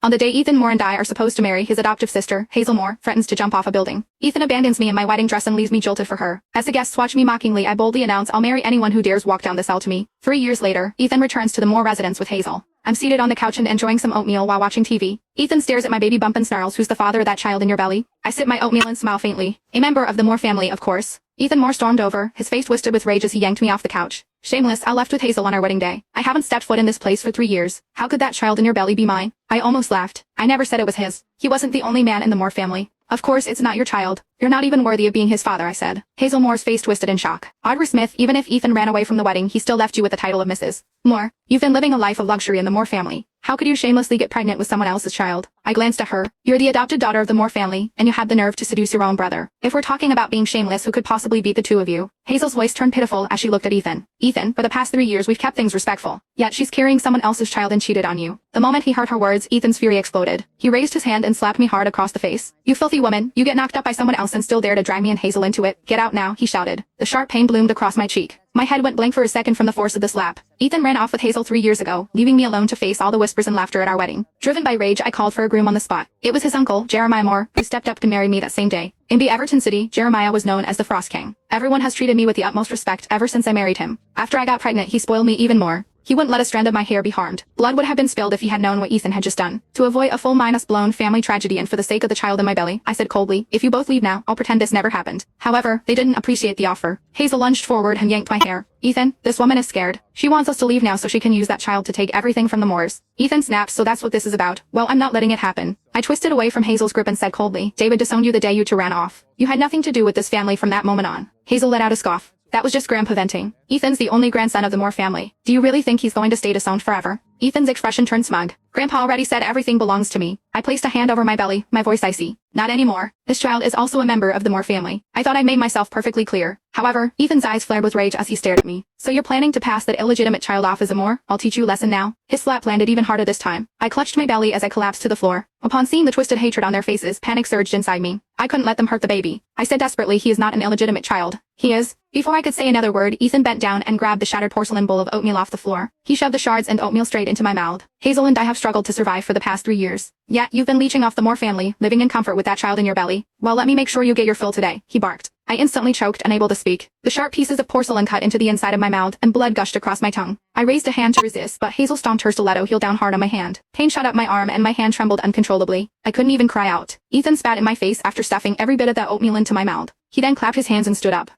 On the day Ethan Moore and I are supposed to marry, his adoptive sister, Hazel Moore, threatens to jump off a building. Ethan abandons me in my wedding dress and leaves me jolted for her. As the guests watch me mockingly, I boldly announce I'll marry anyone who dares walk down this aisle to me. 3 years later, Ethan returns to the Moore residence with Hazel. I'm seated on the couch and enjoying some oatmeal while watching TV. Ethan stares at my baby bump and snarls, "Who's the father of that child in your belly?" I sip my oatmeal and smile faintly. "A member of the Moore family, of course." Ethan Moore stormed over, his face twisted with rage as he yanked me off the couch. Shameless, I left with Hazel on our wedding day. I haven't stepped foot in this place for 3 years. How could that child in your belly be mine? I almost laughed. I never said it was his. He wasn't the only man in the Moore family. Of course it's not your child. You're not even worthy of being his father, I said. Hazel Moore's face twisted in shock. Audra Smith, even if Ethan ran away from the wedding, he still left you with the title of Mrs. Moore. You've been living a life of luxury in the Moore family. How could you shamelessly get pregnant with someone else's child? I glanced at her. You're the adopted daughter of the Moore family, and you had the nerve to seduce your own brother. If we're talking about being shameless, who could possibly beat the two of you? Hazel's voice turned pitiful as she looked at Ethan. Ethan, for the past 3 years we've kept things respectful. Yet she's carrying someone else's child and cheated on you. The moment he heard her words, Ethan's fury exploded. He raised his hand and slapped me hard across the face. You filthy woman, you get knocked up by someone else and still dare to drag me and Hazel into it. Get out now, he shouted. The sharp pain bloomed across my cheek. My head went blank for a second from the force of the slap. Ethan ran off with Hazel 3 years ago, leaving me alone to face all the whispers and laughter at our wedding. Driven by rage, I called for a groom on the spot. It was his uncle, Jeremiah Moore, who stepped up to marry me that same day. In the Everton City, Jeremiah was known as the Frost King. Everyone has treated me with the utmost respect ever since I married him. After I got pregnant, he spoiled me even more. He wouldn't let a strand of my hair be harmed. Blood would have been spilled if he had known what Ethan had just done. To avoid a full blown family tragedy and for the sake of the child in my belly, I said coldly, "If you both leave now, I'll pretend this never happened." However, they didn't appreciate the offer. Hazel lunged forward and yanked my hair. "Ethan, this woman is scared. She wants us to leave now so she can use that child to take everything from the Moores." Ethan snapped, "So that's what this is about. Well, I'm not letting it happen." I twisted away from Hazel's grip and said coldly, "David disowned you the day you two ran off. You had nothing to do with this family from that moment on." Hazel let out a scoff. "That was just Grandpa venting. Ethan's the only grandson of the Moore family. Do you really think he's going to stay disowned forever?" Ethan's expression turned smug. "Grandpa already said everything belongs to me." I placed a hand over my belly, my voice icy. "Not anymore. This child is also a member of the Moore family." I thought I made myself perfectly clear. However, Ethan's eyes flared with rage as he stared at me. "So you're planning to pass that illegitimate child off as a Moore? I'll teach you a lesson now." His slap landed even harder this time. I clutched my belly as I collapsed to the floor. Upon seeing the twisted hatred on their faces, panic surged inside me. I couldn't let them hurt the baby. I said desperately, "He is not an illegitimate child. He is." Before I could say another word, Ethan bent down and grabbed the shattered porcelain bowl of oatmeal off the floor. He shoved the shards and oatmeal straight into my mouth. "Hazel and I have struggled to survive for the past 3 years. Yet you've been leeching off the Moore family, living in comfort with that child in your belly. Well, let me make sure you get your fill today," he barked. I instantly choked, unable to speak. The sharp pieces of porcelain cut into the inside of my mouth, and blood gushed across my tongue. I raised a hand to resist, but Hazel stomped her stiletto heel down hard on my hand. Pain shot up my arm and my hand trembled uncontrollably. I couldn't even cry out. Ethan spat in my face after stuffing every bit of that oatmeal into my mouth. He then clapped his hands and stood up.